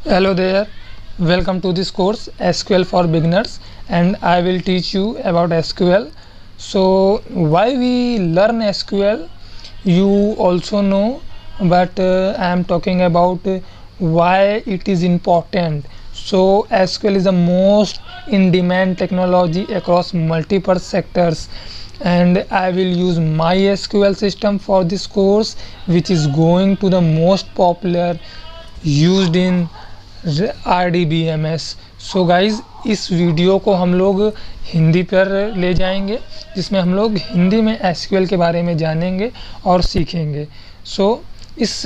Hello there, welcome to this course SQL for beginners, and I will teach you about SQL. So why we learn SQL you also know, but I am talking about why it is important. So SQL is the most in demand technology across multiple sectors, and I will use MySQL system for this course, which is going to the most popular used in RDBMS. So guys, इस video को हम लोग हिंदी पर ले जाएंगे, जिसमें हम लोग हिंदी में SQL के बारे में जानेंगे और सीखेंगे. इस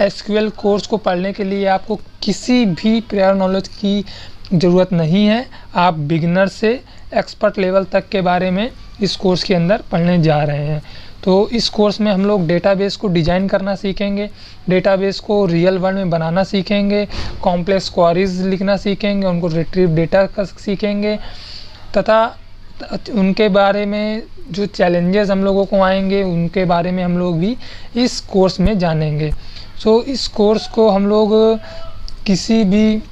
SQL कोर्स को पढ़ने के लिए आपको किसी भी प्रायर नॉलेज की ज़रूरत नहीं है. आप बिगिनर से एक्सपर्ट लेवल तक के बारे में इस कोर्स के अंदर पढ़ने जा रहे हैं. तो इस कोर्स में हम लोग डेटाबेस को डिज़ाइन करना सीखेंगे, डेटाबेस को रियल वर्ल्ड में बनाना सीखेंगे, कॉम्प्लेक्स क्वेरीज लिखना सीखेंगे, उनको रिट्रीव डेटा कर सीखेंगे, तथा उनके बारे में जो चैलेंजेस हम लोगों को आएंगे उनके बारे में हम लोग भी इस कोर्स में जानेंगे. इस कोर्स को हम लोग किसी भी,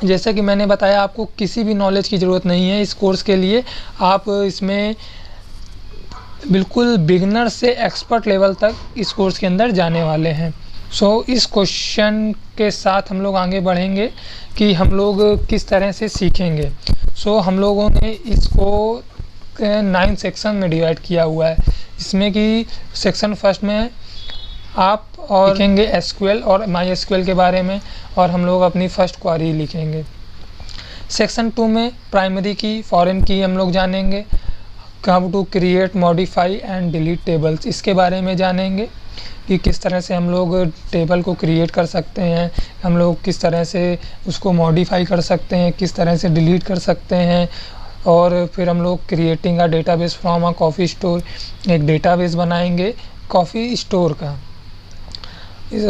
जैसा कि मैंने बताया, आपको किसी भी नॉलेज की ज़रूरत नहीं है इस कोर्स के लिए. आप इसमें बिल्कुल बिगिनर से एक्सपर्ट लेवल तक इस कोर्स के अंदर जाने वाले हैं. इस क्वेश्चन के साथ हम लोग आगे बढ़ेंगे कि हम लोग किस तरह से सीखेंगे. हम लोगों ने इसको 9 सेक्शन में डिवाइड किया हुआ है, जिसमें कि सेक्शन फर्स्ट में आप और लिखेंगे SQL और MySQL के बारे में, और हम लोग अपनी फर्स्ट क्वेरी लिखेंगे. सेक्शन 2 में प्राइमरी की, फॉरेन की हम लोग जानेंगे, how to create, modify and delete tables, इसके बारे में जानेंगे कि किस तरह से हम लोग टेबल को क्रिएट कर सकते हैं, हम लोग किस तरह से उसको मॉडिफाई कर सकते हैं, किस तरह से डिलीट कर सकते हैं. और फिर हम लोग creating a database from a coffee store, एक डेटाबेस बनाएंगे कॉफ़ी स्टोर का.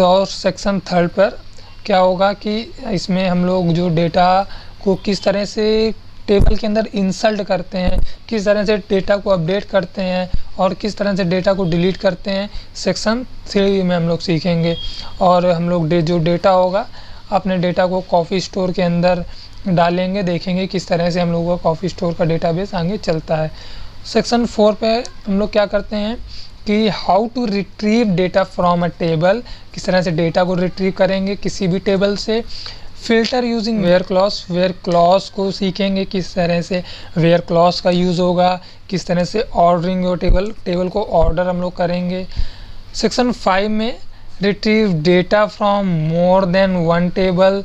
और सेक्शन 3 पर क्या होगा कि इसमें हम लोग जो डेटा को किस तरह से टेबल के अंदर इंसर्ट करते हैं, किस तरह से डेटा को अपडेट करते हैं और किस तरह से डेटा को डिलीट करते हैं, सेक्शन 3 में हम लोग सीखेंगे. और हम लोग जो डेटा होगा अपने डेटा को कॉफ़ी स्टोर के अंदर डालेंगे, देखेंगे किस तरह से हम लोगों का कॉफ़ी स्टोर का डेटाबेस आगे चलता है. सेक्शन 4 पे हम लोग क्या करते हैं कि how to retrieve data from a table, किस तरह से डेटा को रिट्रीव करेंगे किसी भी टेबल से. फिल्टर यूजिंग वेयर क्लॉज को सीखेंगे, किस तरह से वेयर क्लॉज का यूज़ होगा, किस तरह से ऑर्डरिंग योर टेबल को ऑर्डर हम लोग करेंगे. सेक्शन 5 में retrieve data from more than one table,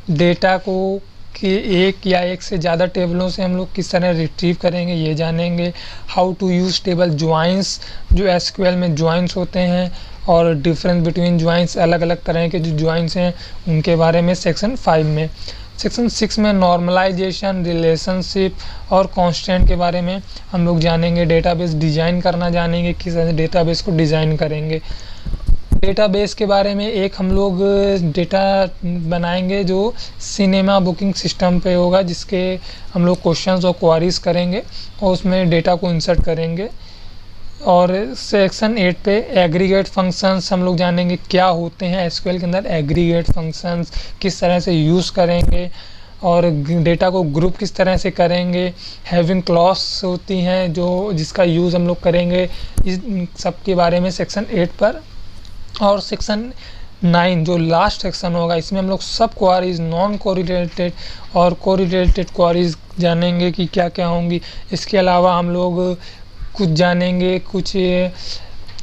data को कि एक से ज़्यादा टेबलों से हम लोग किस तरह रिट्रीव करेंगे ये जानेंगे. How to use table joins, जो SQL में ज्वाइंस होते हैं, और डिफरेंस बिटवीन ज्वाइंस, अलग अलग तरह के जो ज्वाइंस हैं उनके बारे में सेक्शन 5 में. सेक्शन 6 में नॉर्मलाइजेशन, रिलेशनशिप और कांस्टेंट के बारे में हम लोग जानेंगे. डेटाबेस डिज़ाइन करना जानेंगे, किस तरह से डेटाबेस को डिज़ाइन करेंगे. डेटाबेस के बारे में एक हम लोग डेटा बनाएंगे जो सिनेमा बुकिंग सिस्टम पे होगा, जिसके हम लोग क्वेश्चंस और क्वारीज करेंगे और उसमें डेटा को इंसर्ट करेंगे. और सेक्शन 8 पे एग्रीगेट फंक्शंस हम लोग जानेंगे क्या होते हैं SQL के अंदर. एग्रीगेट फंक्शंस किस तरह से यूज़ करेंगे और डेटा को ग्रुप किस तरह से करेंगे. हैविंग क्लॉज होती हैं जो जिसका यूज़ हम लोग करेंगे, इस सब के बारे में सेक्शन 8 पर. और सेक्शन 9 जो लास्ट सेक्शन होगा, इसमें हम लोग सब क्वारीज, नॉन कोरिलेटेड और कोरिलेटेड क्वारीज जानेंगे कि क्या क्या होंगी. इसके अलावा हम लोग कुछ जानेंगे, कुछ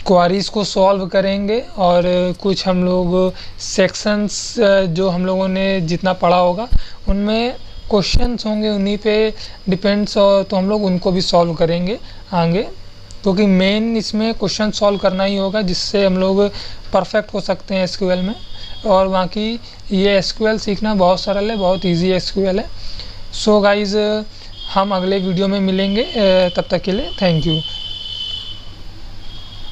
क्वारीज़ को सॉल्व करेंगे, और कुछ हम लोग सेक्शंस जो हम लोगों ने जितना पढ़ा होगा उनमें क्वेश्चंस होंगे, उन्हीं पे डिपेंड्स, और तो हम लोग उनको भी सॉल्व करेंगे आगे, क्योंकि मेन इसमें क्वेश्चन सॉल्व करना ही होगा, जिससे हम लोग परफेक्ट हो सकते हैं SQL में. और बाकी ये SQL सीखना बहुत सरल है, बहुत ईजी SQL है. सो गाइज़, हम अगले वीडियो में मिलेंगे, तब तक के लिए थैंक यू.